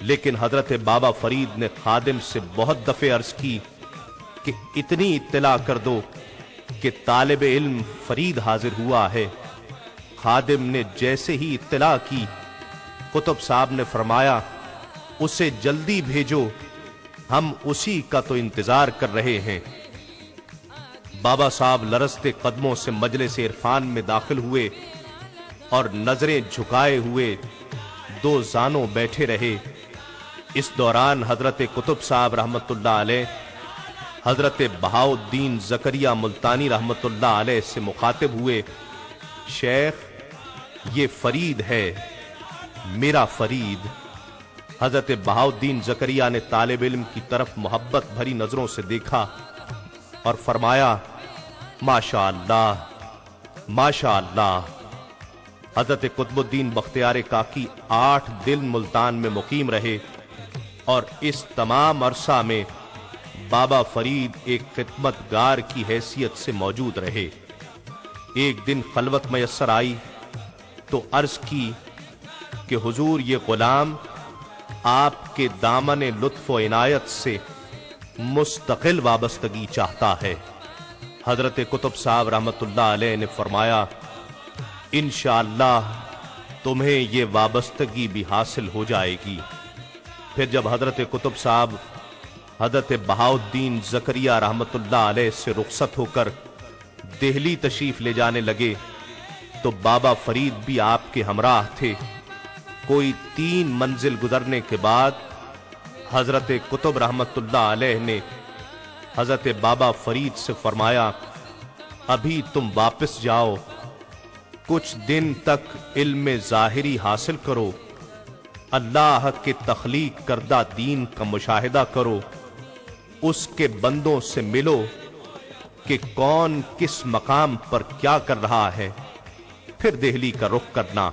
لیکن حضرت بابا فرید نے خادم سے بہت دفعہ عرض کی کہ اتنی اطلاع کر دو کہ طالب علم فرید حاضر ہوا ہے۔ خادم نے جیسے ہی اطلاع کی، قطب صاحب نے فرمایا اسے جلدی بھیجو، ہم اسی کا تو انتظار کر رہے ہیں۔ بابا صاحب لرزتے قدموں سے مجلس عرفان میں داخل ہوئے اور نظریں جھکائے ہوئے دو زانوں بیٹھے رہے۔ اس دوران حضرت قطب صاحب رحمت اللہ علیہ حضرت بہاؤالدین زکریہ ملتانی رحمت اللہ علیہ سے مخاطب ہوئے، شیخ یہ فرید ہے، میرا فرید۔ حضرت بہاؤالدین زکریہ نے طالب علم کی طرف محبت بھری نظروں سے دیکھا اور فرمایا ماشاءاللہ ماشاءاللہ۔ حضرت قطب الدین بختیار کاکی 8 دن ملتان میں مقیم رہے اور اس تمام عرصہ میں بابا فرید ایک خدمت گار کی حیثیت سے موجود رہے۔ ایک دن خلوت میسر آئی تو عرض کی کہ حضور یہ غلام آپ کے دامن لطف و عنایت سے مستقل وابستگی چاہتا ہے۔ حضرت قطب صاحب رحمت اللہ علیہ نے فرمایا انشاءاللہ تمہیں یہ وابستگی بھی حاصل ہو جائے گی۔ پھر جب حضرت قطب صاحب حضرت بہاؤالدین زکریہ رحمت اللہ علیہ سے رخصت ہو کر دہلی تشریف لے جانے لگے تو بابا فرید بھی آپ کے ہمراہ تھے۔ کوئی 3 منزل گزرنے کے بعد حضرت قطب رحمت اللہ علیہ نے حضرت بابا فرید سے فرمایا ابھی تم واپس جاؤ، کچھ دن تک علم ظاہری حاصل کرو، اللہ کے تخلیق کردہ دین کا مشاہدہ کرو، اس کے بندوں سے ملو کہ کون کس مقام پر کیا کر رہا ہے، پھر دہلی کا رخ کرنا،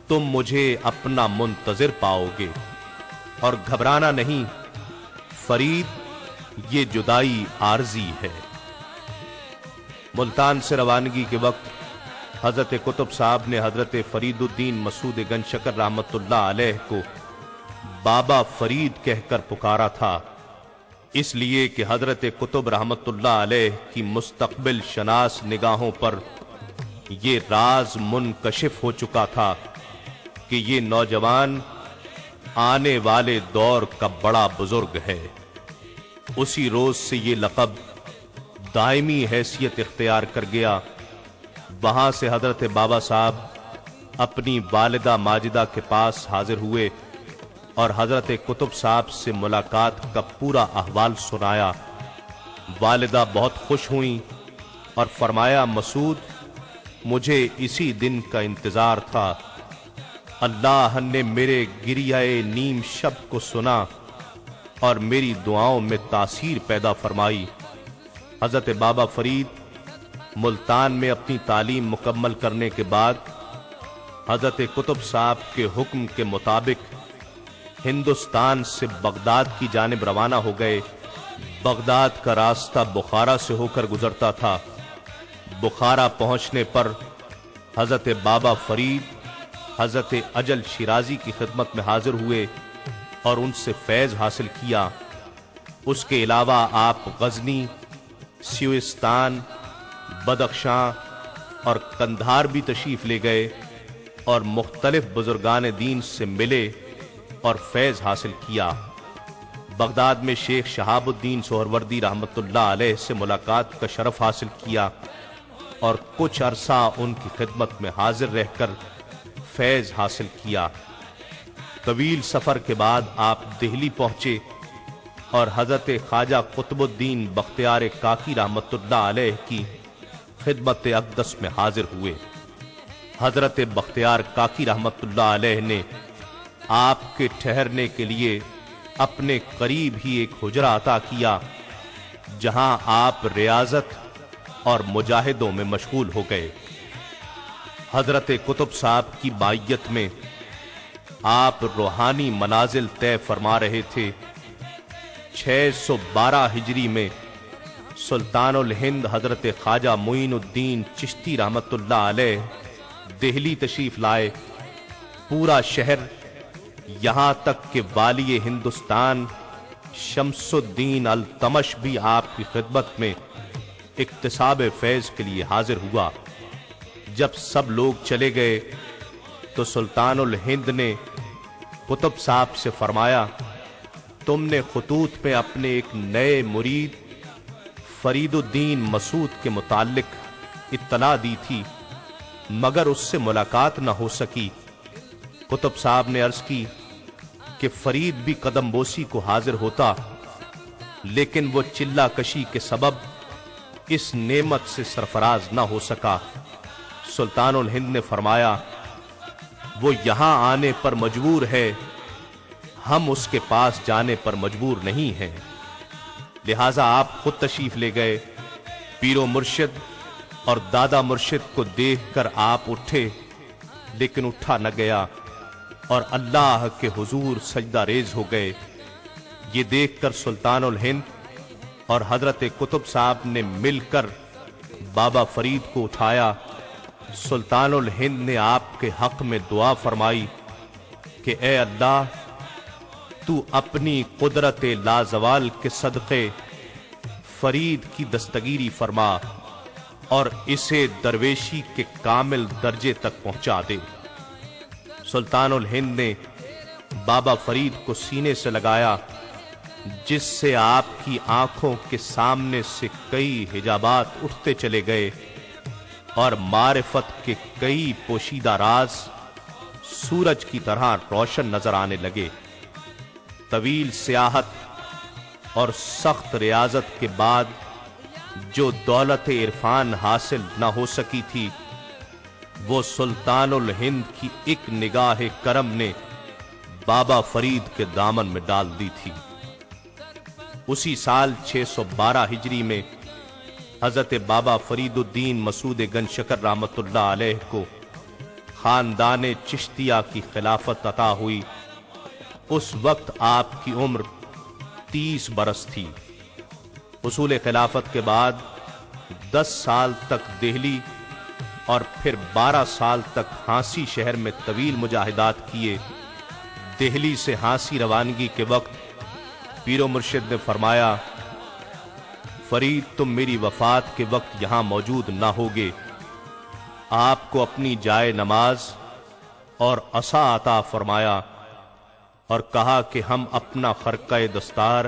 تم مجھے اپنا منتظر پاؤ گے اور گھبرانا نہیں، فرید یہ جدائی عارضی ہے۔ ملتان سے روانگی کے وقت حضرت قطب صاحب نے حضرت فرید الدین مسعود گنج شکر رحمت اللہ علیہ کو بابا فرید کہہ کر پکارا تھا، اس لیے کہ حضرت قطب رحمت اللہ علیہ کی مستقبل شناس نگاہوں پر یہ راز منکشف ہو چکا تھا کہ یہ نوجوان آنے والے دور کا بڑا بزرگ ہے۔ اسی روز سے یہ لقب دائمی حیثیت اختیار کر گیا۔ وہاں سے حضرت بابا صاحب اپنی والدہ ماجدہ کے پاس حاضر ہوئے اور حضرت قطب صاحب سے ملاقات کا پورا احوال سنایا۔ والدہ بہت خوش ہوئیں اور فرمایا مسعود مجھے اسی دن کا انتظار تھا، اللہ نے میرے گریہ نیم شب کو سنا اور میری دعاؤں میں تاثیر پیدا فرمائی۔ حضرت بابا فرید ملتان میں اپنی تعلیم مکمل کرنے کے بعد حضرت قطب صاحب کے حکم کے مطابق ہندوستان سے بغداد کی جانب روانہ ہو گئے۔ بغداد کا راستہ بخارا سے ہو کر گزرتا تھا۔ بخارا پہنچنے پر حضرت بابا فرید حضرت اجل شیرازی کی خدمت میں حاضر ہوئے اور ان سے فیض حاصل کیا۔ اس کے علاوہ آپ غزنی، سیوستان، بدخشاں اور قندھار بھی تشریف لے گئے اور مختلف بزرگان دین سے ملے اور فیض حاصل کیا۔ بغداد میں شیخ شہاب الدین سہروردی رحمت اللہ علیہ سے ملاقات کا شرف حاصل کیا اور کچھ عرصہ ان کی خدمت میں حاضر رہ کر فیض حاصل کیا۔ طویل سفر کے بعد آپ دہلی پہنچے اور حضرت خواجہ قطب الدین بختیار کاکی رحمت اللہ علیہ کی خدمت اقدس میں حاضر ہوئے۔ حضرت بختیار کاکی رحمت اللہ علیہ نے آپ کے ٹھہرنے کے لیے اپنے قریب ہی ایک حجرہ عطا کیا، جہاں آپ ریاضت اور مجاہدوں میں مشغول ہو گئے۔ حضرت قطب صاحب کی معیت میں آپ روحانی منازل طے فرما رہے تھے۔ 612 ہجری میں سلطان الہند حضرت خواجہ معین الدین چشتی رحمت اللہ علیہ دہلی تشریف لائے۔ پورا شہر یہاں تک کہ والی ہندوستان شمس الدین التمش بھی آپ کی خدمت میں اکتساب فیض کے لیے حاضر ہوا۔ جب سب لوگ چلے گئے تو سلطان الہند نے قطب صاحب سے فرمایا، تم نے خطوط میں اپنے ایک نئے مرید فرید الدین مسعود کے متعلق اطلاع دی تھی، مگر اس سے ملاقات نہ ہو سکی۔ قطب صاحب نے عرض کی کہ فرید بھی قدم بوسی کو حاضر ہوتا، لیکن وہ چلہ کشی کے سبب اس نعمت سے سرفراز نہ ہو سکا۔ سلطان الہند نے فرمایا، وہ یہاں آنے پر مجبور ہے، ہم اس کے پاس جانے پر مجبور نہیں ہیں۔ لہذا آپ خود تشریف لے گئے۔ پیر و مرشد اور دادا مرشد کو دیکھ کر آپ اٹھے، لیکن اٹھا نہ گیا اور اللہ کے حضور سجدہ ریز ہو گئے۔ یہ دیکھ کر سلطان الہند اور حضرت قطب صاحب نے مل کر بابا فرید کو اٹھایا۔ سلطان الہند نے آپ کے حق میں دعا فرمائی کہ اے اللہ، تو اپنی قدرت لازوال کے صدقے فرید کی دستگیری فرما اور اسے درویشی کے کامل درجے تک پہنچا دے۔ سلطان الہند نے بابا فرید کو سینے سے لگایا، جس سے آپ کی آنکھوں کے سامنے سے کئی حجابات اٹھتے چلے گئے اور معرفت کے کئی پوشیدہ راز سورج کی طرح روشن نظر آنے لگے۔ طویل سیاحت اور سخت ریاضت کے بعد جو دولت عرفان حاصل نہ ہو سکی تھی، وہ سلطان الہند کی ایک نگاہ کرم نے بابا فرید کے دامن میں ڈال دی تھی۔ اسی سال 612 ہجری میں حضرت بابا فرید الدین مسعود گنج شکر رحمت اللہ علیہ کو خاندان چشتیہ کی خلافت عطا ہوئی۔ اس وقت آپ کی عمر 30 برس تھی۔ حصول خلافت کے بعد 10 سال تک دہلی اور پھر 12 سال تک ہانسی شہر میں طویل مجاہدات کیے۔ دہلی سے ہانسی روانگی کے وقت پیر و مرشد نے فرمایا، فرید تم میری وفات کے وقت یہاں موجود نہ ہوگے۔ آپ کو اپنی جائے نماز اور عصا عطا فرمایا اور کہا کہ ہم اپنا خرقہ دستار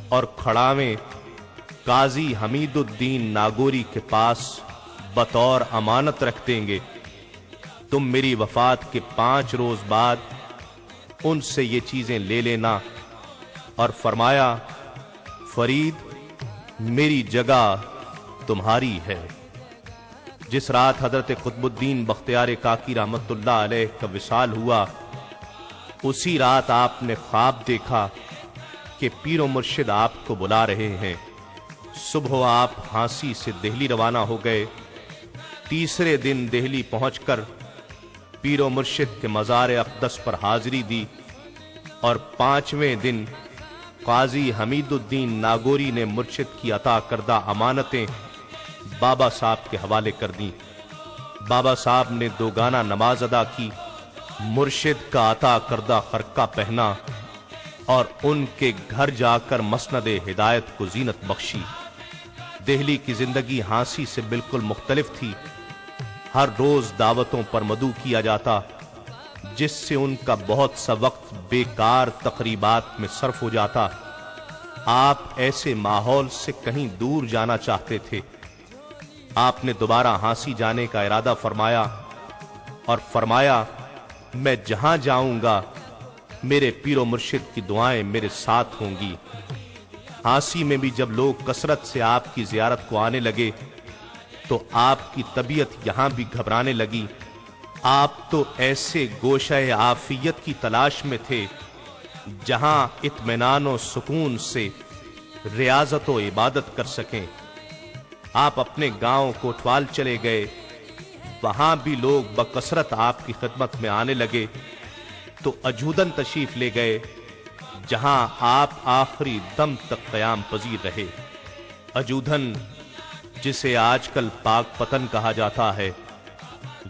اور کھڑاویں قاضی حمید الدین ناگوری کے پاس بطور امانت رکھ دیں گے۔ تم میری وفات کے 5 روز بعد ان سے یہ چیزیں لے لینا۔ اور فرمایا، فرید میری جگہ تمہاری ہے۔ جس رات حضرت قطب الدین بختیار کاکی رحمت اللہ علیہ کا وصال ہوا، اسی رات آپ نے خواب دیکھا کہ پیر و مرشد آپ کو بلا رہے ہیں۔ صبح آپ ہانسی سے دہلی روانہ ہو گئے۔ تیسرے دن دہلی پہنچ کر پیر و مرشد کے مزار اقدس پر حاضری دی اور 5ویں دن قاضی حمید الدین ناگوری نے مرشد کی عطا کردہ امانتیں بابا صاحب کے حوالے کر دیں۔ بابا صاحب نے 2 گانا نماز ادا کی، مرشد کا عطا کردہ خرقہ پہنا اور ان کے گھر جا کر مسند ہدایت کو زینت بخشی۔ دہلی کی زندگی ہانسی سے بالکل مختلف تھی۔ ہر روز دعوتوں پر مدعو کیا جاتا، جس سے ان کا بہت سا وقت بیکار تقریبات میں صرف ہو جاتا۔ آپ ایسے ماحول سے کہیں دور جانا چاہتے تھے۔ آپ نے دوبارہ ہانسی جانے کا ارادہ فرمایا اور فرمایا، میں جہاں جاؤں گا میرے پیر و مرشد کی دعائیں میرے ساتھ ہوں گی۔ ہانسی میں بھی جب لوگ کثرت سے آپ کی زیارت کو آنے لگے تو آپ کی طبیعت یہاں بھی گھبرانے لگی۔ آپ تو ایسے گوشہ عافیت کی تلاش میں تھے جہاں اطمینان و سکون سے ریاضت و عبادت کر سکیں۔ آپ اپنے گاؤں کوٹوال چلے گئے، وہاں بھی لوگ بکثرت آپ کی خدمت میں آنے لگے تو اجودن تشریف لے گئے، جہاں آپ آخری دم تک قیام پذیر رہے۔ اجودن، جسے آج کل پاک پتن کہا جاتا ہے،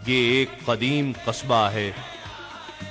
یہ ایک قدیم قصبہ ہے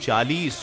40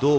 2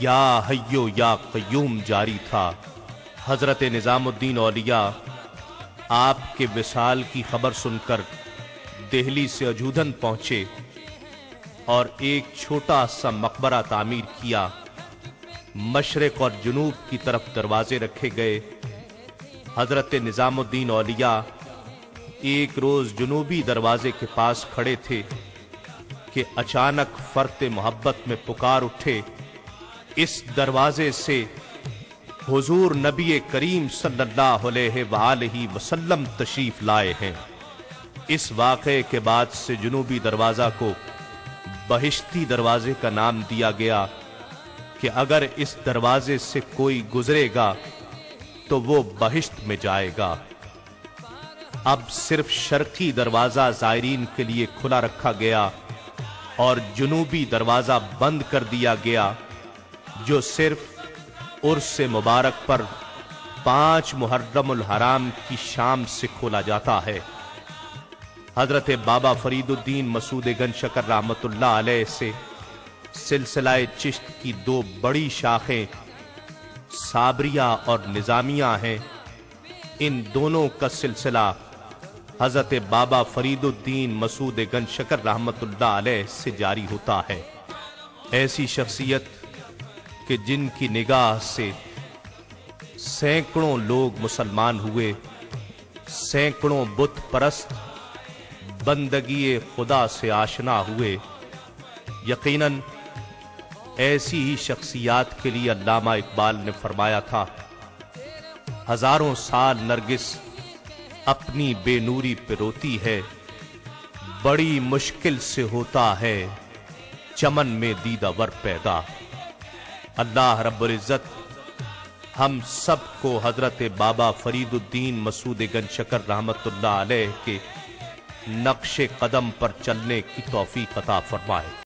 یا حیو یا قیوم جاری تھا۔ حضرت نظام الدین اولیاء آپ کے وصال کی خبر سن کر دہلی سے اجودھن پہنچے اور ایک چھوٹا سا مقبرہ تعمیر کیا۔ مشرق اور جنوب کی طرف دروازے رکھے گئے۔ حضرت نظام الدین اولیاء ایک روز جنوبی دروازے کے پاس کھڑے تھے کہ اچانک فرط محبت میں پکار اٹھے، اس دروازے سے حضور نبی کریم صلی اللہ علیہ وآلہ وسلم تشریف لائے ہیں۔ اس واقعے کے بعد سے جنوبی دروازہ کو بہشتی دروازے کا نام دیا گیا کہ اگر اس دروازے سے کوئی گزرے گا تو وہ بہشت میں جائے گا۔ اب صرف شرقی دروازہ زائرین کے لیے کھلا رکھا گیا اور جنوبی دروازہ بند کر دیا گیا، جو صرف عرس مبارک پر 5 محرم الحرام کی شام سے کھولا جاتا ہے۔ حضرت بابا فرید الدین مسعود گنج شکر رحمت اللہ علیہ سے سلسلہ چشت کی 2 بڑی شاخیں صابریہ اور نظامیہ ہیں۔ ان دونوں کا سلسلہ حضرت بابا فرید الدین مسعود گنج شکر رحمت اللہ علیہ سے جاری ہوتا ہے۔ ایسی شخصیت کہ جن کی نگاہ سے سینکڑوں لوگ مسلمان ہوئے، سینکڑوں بت پرست بندگی خدا سے آشنا ہوئے۔ یقیناً ایسی ہی شخصیات کے لیے علامہ اقبال نے فرمایا تھا، ہزاروں سال نرگس اپنی بے نوری پہ روتی ہے، بڑی مشکل سے ہوتا ہے چمن میں دیدہ ور پیدا۔ اللہ رب العزت ہم سب کو حضرت بابا فرید الدین مسعود گنج شکر رحمت اللہ علیہ کے نقش قدم پر چلنے کی توفیق عطا فرمائے۔